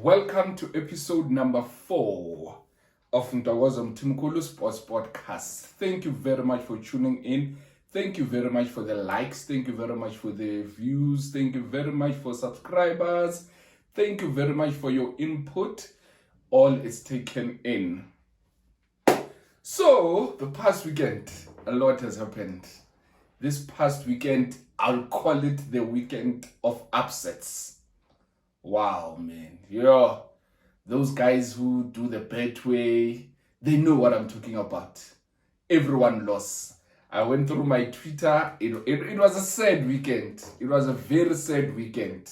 Welcome to episode number 4 of Mtawazam Timkulu Sports Podcast. Thank you very much for tuning in. Thank you very much for the likes. Thank you very much for the views. Thank you very much for subscribers. Thank you very much for your input. All is taken in. So, the past weekend, a lot has happened. This past weekend, I'll call it the weekend of upsets. Wow, man. Yeah, those guys who do the Betway, they know what I'm talking about. Everyone lost. I went through my Twitter. It was a sad weekend. It was a very sad weekend.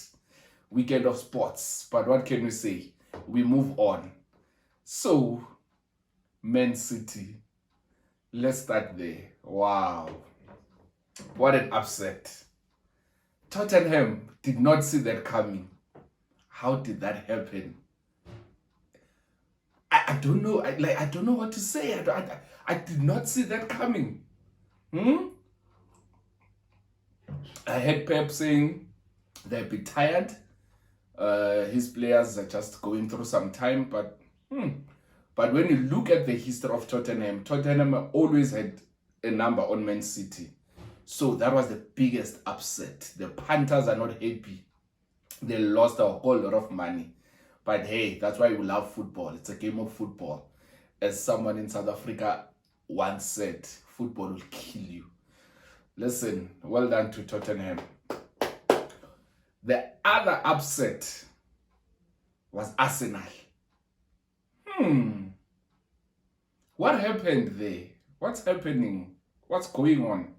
Weekend of sports. But what can we say? We move on. So, Man City. Let's start there. Wow. What an upset. Tottenham did not see that coming. How did that happen? I don't know. I don't know what to say. I did not see that coming. I heard Pep saying they'll be tired. His players are just going through some time. But when you look at the history of Tottenham always had a number on Man City. So that was the biggest upset. The Panthers are not happy. They lost a whole lot of money. But hey, that's why we love football. It's a game of football. As someone in South Africa once said, football will kill you. Listen, well done to Tottenham. The other upset was Arsenal. What happened there? What's happening? What's going on?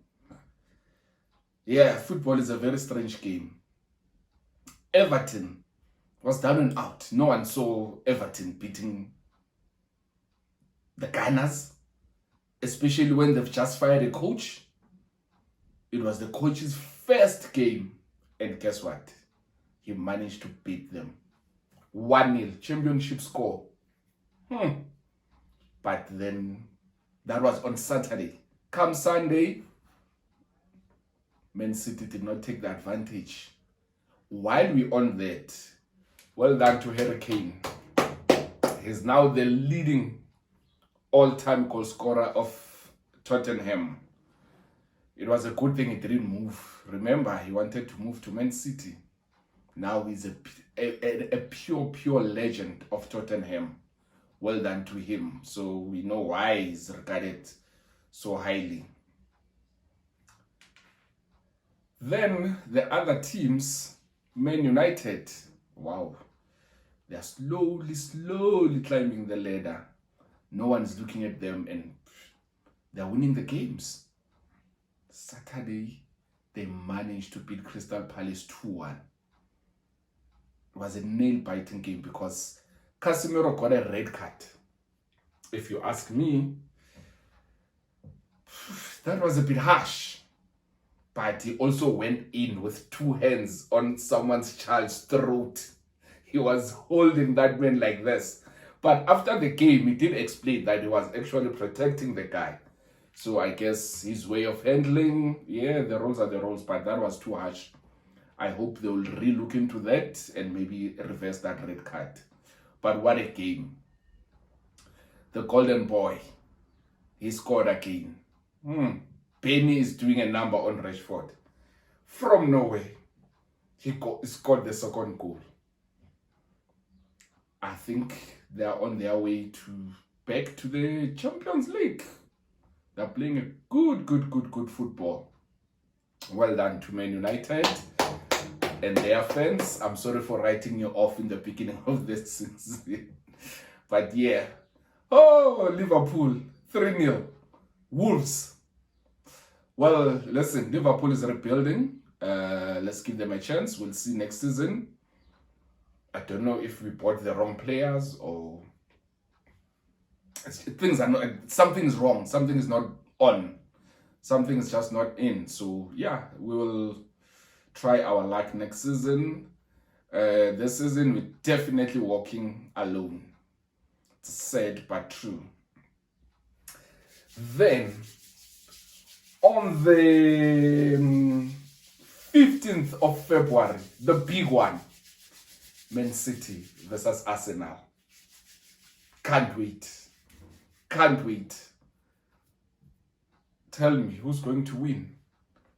Yeah, football is a very strange game. Everton was down and out. No one saw Everton beating the Gunners, especially when they've just fired a coach. It was the coach's first game, and guess what? He managed to beat them. 1-0, championship score. But then, that was on Saturday. Come Sunday, Man City did not take the advantage. While we're on that, well done to Harry Kane. He's now the leading all-time goal scorer of Tottenham. It was a good thing he didn't move. Remember, he wanted to move to Man City. Now he's a pure legend of Tottenham. Well done to him. So we know why he's regarded so highly. Then the other teams, Man United, wow, they're slowly climbing the ladder. No one's looking at them and they're winning the games. Saturday, they managed to beat Crystal Palace 2-1. It was a nail-biting game because Casemiro got a red card. If you ask me, that was a bit harsh. But he also went in with 2 hands on someone's child's throat. He was holding that man like this. But after the game, he did explain that he was actually protecting the guy. So I guess his way of handling, yeah, the rules are the rules, but that was too harsh. I hope they will re-look into that and maybe reverse that red card. But what a game. The golden boy, he scored again. Benny is doing a number on Rashford. From nowhere, he scored the second goal. I think they are on their way back to the Champions League. They're playing a good football. Well done to Man United and their fans. I'm sorry for writing you off in the beginning of this season. But yeah. Oh, Liverpool, 3-0. Wolves. Well, listen, Liverpool is rebuilding. Let's give them a chance. We'll see next season. I don't know if we bought the wrong players or things are not. Something's wrong. Something is not on. Something is just not in. So yeah, we will try our luck next season. This season we're definitely walking alone. It's sad but true. Then, on the 15th of February, the big one, Man City versus Arsenal. Can't wait. Can't wait. Tell me, who's going to win?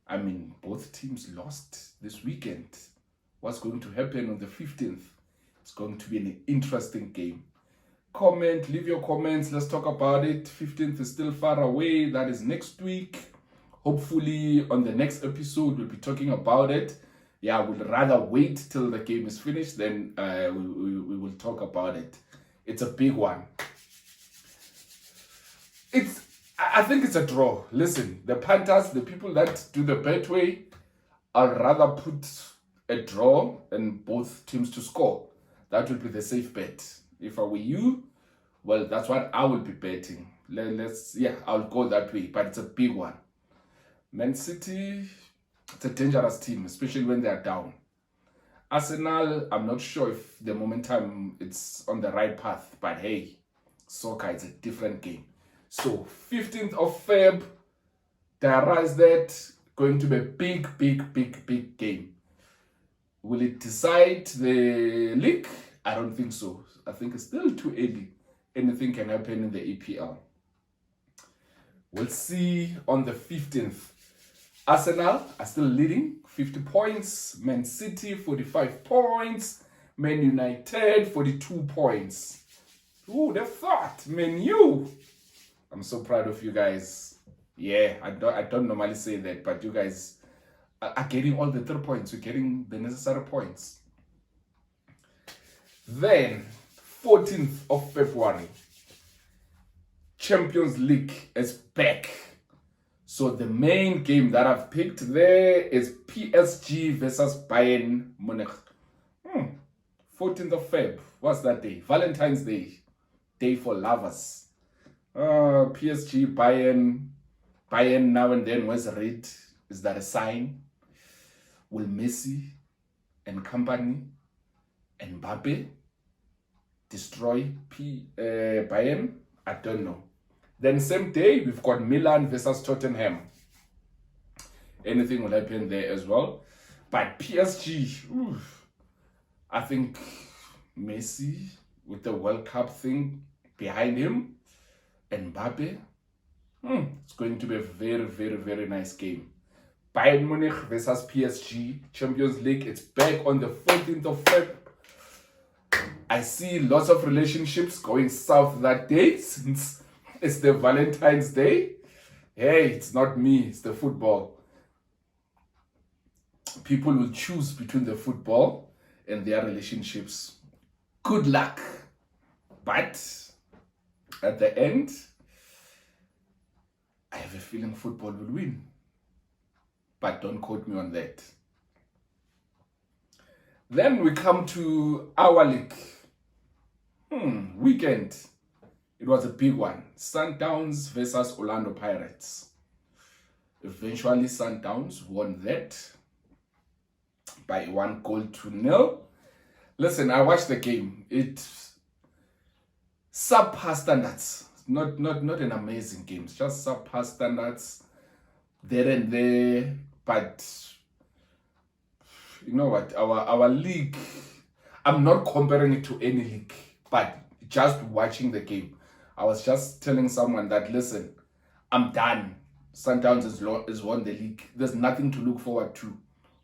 I mean, both teams lost this weekend. What's going to happen on the 15th? It's going to be an interesting game. Comment, leave your comments. Let's talk about it. 15th is still far away. That is next week. Hopefully, on the next episode, we'll be talking about it. Yeah, we'll rather wait till the game is finished, then we will talk about it. It's a big one. I think it's a draw. Listen, the Panthers, the people that do the betway, I'd rather put a draw and both teams to score. That would be the safe bet. If I were you, well, that's what I would be betting. I'll go that way, but it's a big one. Man City, it's a dangerous team, especially when they are down. Arsenal, I'm not sure if the momentum it's on the right path, but hey, soccer is a different game. So 15th of Feb, diarize that. Going to be a big game. Will it decide the league? I don't think so. I think it's still too early. Anything can happen in the EPL. We'll see on the 15th. Arsenal are still leading, 50 points. Man City, 45 points. Man United, 42 points. Who would have thought? Man U. I'm so proud of you guys. Yeah, I don't normally say that, but you guys are getting all the 3 points. You're getting the necessary points. Then, 14th of February, Champions League is back. So the main game that I've picked there is PSG versus Bayern Munich. 14th of Feb. What's that day? Valentine's Day. Day for lovers. PSG, Bayern now and then was red. Is that a sign? Will Messi and company and Mbappe destroy Bayern? I don't know. Then same day, we've got Milan versus Tottenham. Anything will happen there as well. But PSG, I think Messi with the World Cup thing behind him and Mbappe, it's going to be a very nice game. Bayern Munich versus PSG, Champions League. It's back on the 14th of Feb. I see lots of relationships going south that day since it's the Valentine's Day. Hey, it's not me, it's the football. People will choose between the football and their relationships. Good luck. But at the end, I have a feeling football will win. But don't quote me on that. Then we come to our league. Weekend. It was a big one. Sundowns versus Orlando Pirates. Eventually, Sundowns won that by 1-0. Listen, I watched the game. It's subpar standards. Not an amazing game. It's just subpar standards there and there. But you know what? Our league, I'm not comparing it to any league, but just watching the game, I was just telling someone that, listen, I'm done. Sundowns has won the league. There's nothing to look forward to.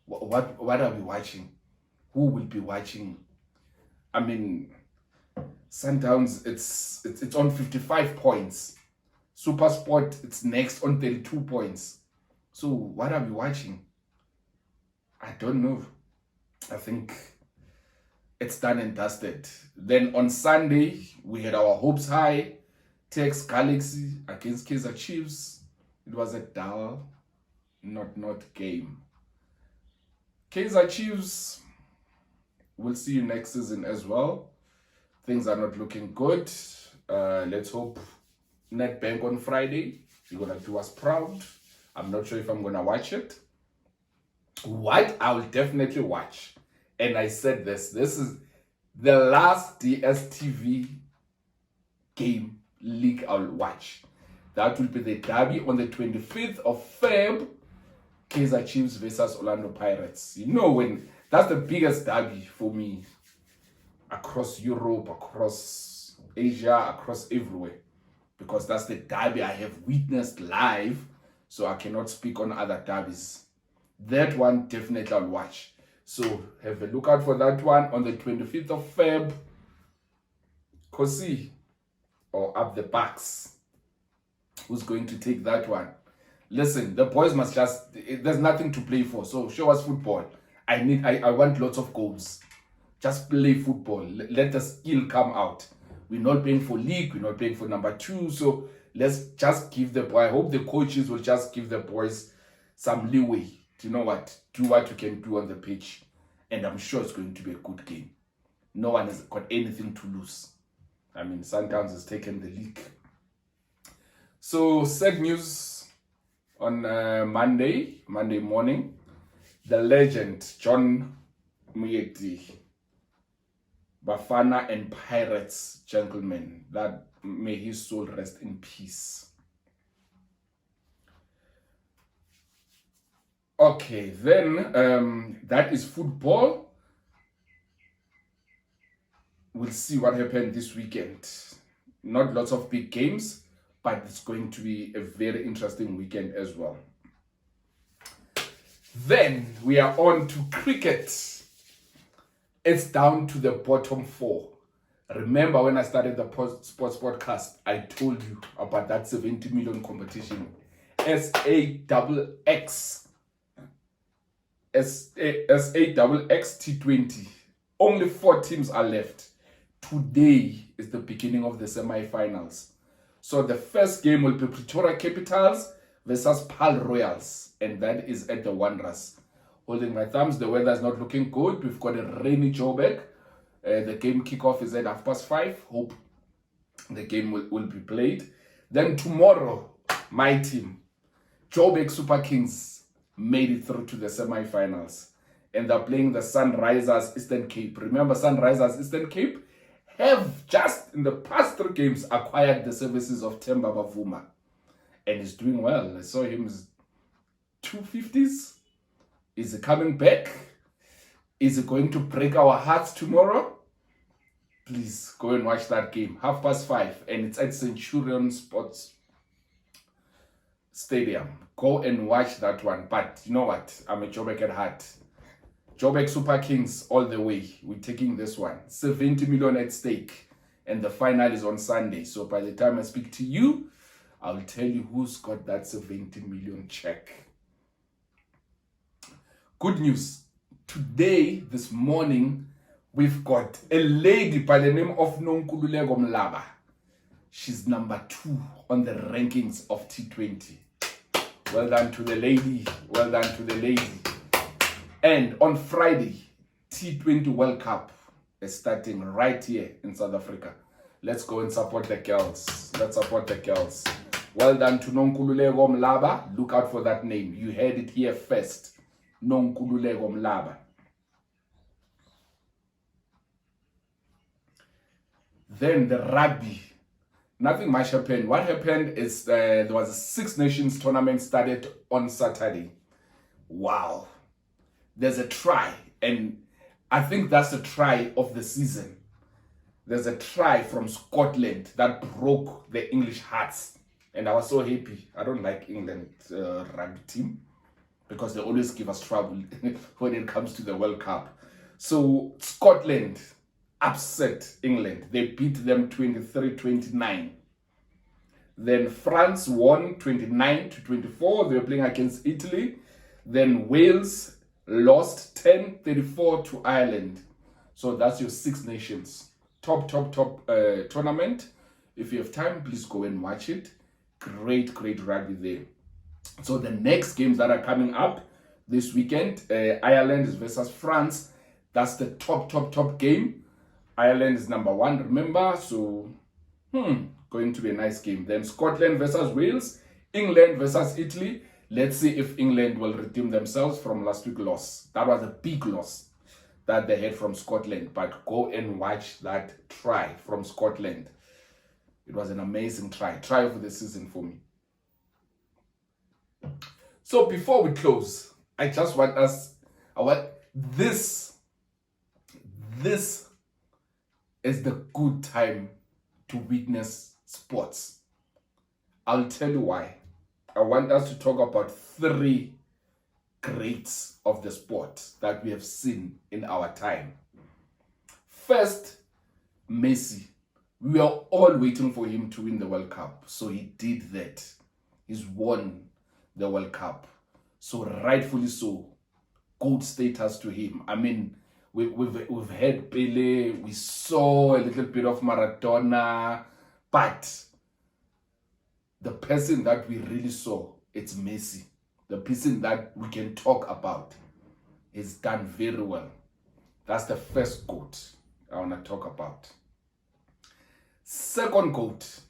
What are we watching? Who will be watching? I mean, Sundowns, it's on 55 points. SuperSport, it's next on 32 points. So what are we watching? I don't know. I think it's done and dusted. Then on Sunday, we had our hopes high. Tex Galaxy against Kaizer Chiefs. It was a dull, not game. Kaizer Chiefs, we'll see you next season as well. Things are not looking good. Let's hope NetBank on Friday, you're going to do us proud. I'm not sure if I'm going to watch it. What I will definitely watch, and I said this is the last DSTV game league I'll watch. That will be the derby on the 25th of Feb, Kaizer Chiefs versus Orlando Pirates. You know, when that's the biggest derby for me. across Europe, across Asia, across everywhere, because that's the derby I have witnessed live, so I cannot speak on other derbies. That one definitely I'll watch. So have a look out for that one on the 25th of Feb. Kolisi or Up the Bucks. Who's going to take that one? Listen, the boys must just, there's nothing to play for. So show us football. I want lots of goals. Just play football. Let the skill come out. We're not playing for league. We're not playing for number 2. So let's just give the boy. I hope the coaches will just give the boys some leeway. Do you know what? Do what you can do on the pitch. And I'm sure it's going to be a good game. No one has got anything to lose. I mean, Sundowns has taken the league. So sad news on Monday morning. The legend, John Muyeti, Bafana and Pirates gentleman, that may his soul rest in peace. Okay, then that is football. We'll see what happened this weekend. Not lots of big games, but it's going to be a very interesting weekend as well. Then we are on to cricket. It's down to the bottom 4. Remember when I started the sports podcast, I told you about that 70 million competition. SAXX T20. Only 4 teams are left. Today is the beginning of the semi-finals. So the first game will be Pretoria Capitals versus Pal Royals, and that is at the Wanderers. Holding my thumbs, the weather is not looking good. We've got a rainy Joburg. The game kickoff is at 5:30. Hope the game will be played. Then tomorrow, my team, Joburg Super Kings, made it through to the semi-finals. And they're playing the Sunrisers Eastern Cape. Remember, Sunrisers Eastern Cape have just in the past 3 games acquired the services of Themba Bavuma. And he's doing well. I saw him 250s. Is he coming back? Is he going to break our hearts tomorrow? Please go and watch that game. 5:30. And it's at Centurion Sports Stadium. Go and watch that one. But you know what? I'm a Joburg at heart. Joburg Super Kings all the way. We're taking this one. 70 million at stake. And the final is on Sunday. So by the time I speak to you, I'll tell you who's got that 70 million check. Good news. Today, this morning, we've got a lady by the name of Nonkululeko Mlaba. She's number 2 on the rankings of T20. Well done to the lady. Well done to the lady. And on Friday, T20 World Cup is starting right here in South Africa. Let's go and support the girls. Let's support the girls. Well done to Nonkululeko Mlaba. Look out for that name. You heard it here first. Nonkululeko Mlaba. Then the rugby. Nothing much happened. What happened is there was a 6 Nations tournament started on Saturday. Wow. There's a try, and I think that's the try of the season. There's a try from Scotland that broke the English hearts, and I was so happy. I don't like England rugby team because they always give us trouble when it comes to the World Cup. So Scotland upset England. They beat them 23-29. Then France won 29-24. They were playing against Italy. Then Wales lost 10-34 to Ireland. So that's your 6 Nations. Top tournament. If you have time, please go and watch it. Great rugby there. So the next games that are coming up this weekend, Ireland is versus France. That's the top game. Ireland is number 1, remember? So, going to be a nice game. Then Scotland versus Wales, England versus Italy. Let's see if England will redeem themselves from last week's loss. That was a big loss that they had from Scotland. But go and watch that try from Scotland. It was an amazing try. Try of the season for me. So before we close, I just want this is the good time to witness sports. I'll tell you why. I want us to talk about 3 greats of the sport that we have seen in our time. First, Messi. We are all waiting for him to win the World Cup. So he did that. He's won the World Cup. So rightfully so, GOAT status to him. I mean, we've had Pele, we saw a little bit of Maradona, but the person that we really saw, it's Messi. The person that we can talk about. He's done very well. That's the first GOAT I want to talk about. Second GOAT.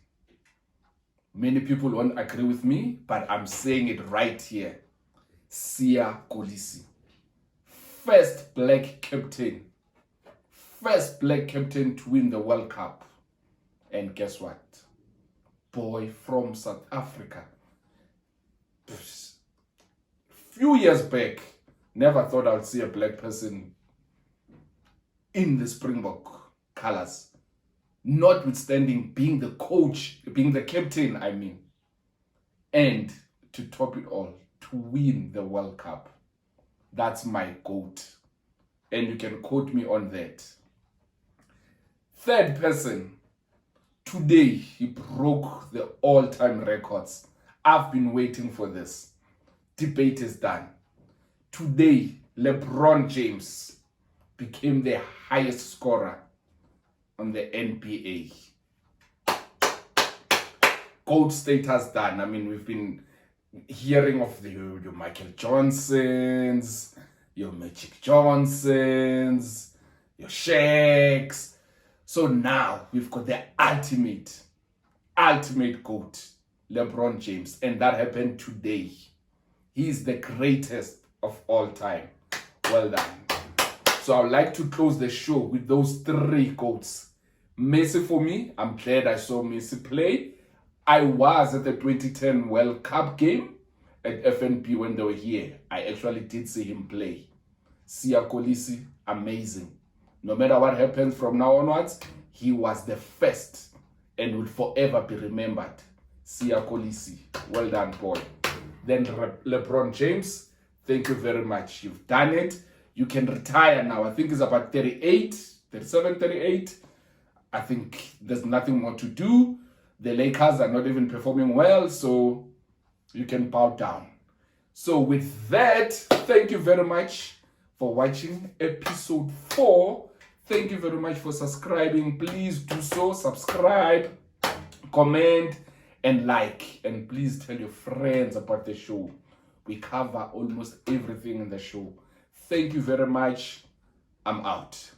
Many people won't agree with me, but I'm saying it right here. Kolisi. First black captain. First black captain to win the World Cup. And guess what? Boy from South Africa. Few years back, never thought I'd see a black person in the Springbok colors. Notwithstanding being the coach, being the captain, I mean. And to top it all, to win the World Cup. That's my GOAT. And you can quote me on that. Third person, today he broke the all-time records. I've been waiting for this. Debate is done. Today, Lebron James became the highest scorer on the NBA. GOAT status done. I mean, we've been hearing of your Michael Johnsons, your Magic Johnsons, your Shaqs. So now we've got the ultimate GOAT, LeBron James. And that happened today. He's the greatest of all time. Well done. So I would like to close the show with those 3 GOATs. Messi for me, I'm glad I saw Messi play. I was at the 2010 World Cup game at FNP when they were here. I actually did see him play. Kolisi, amazing. No matter what happens from now onwards, he was the first and will forever be remembered. Kolisi, well done, boy. Then LeBron James, thank you very much. You've done it. You can retire now. I think it's about 37, 38. I think there's nothing more to do. The Lakers are not even performing well, so you can bow down. So with that, thank you very much for watching episode 4. Thank you very much for subscribing. Please do so. Subscribe, comment, and like. And please tell your friends about the show. We cover almost everything in the show. Thank you very much. I'm out.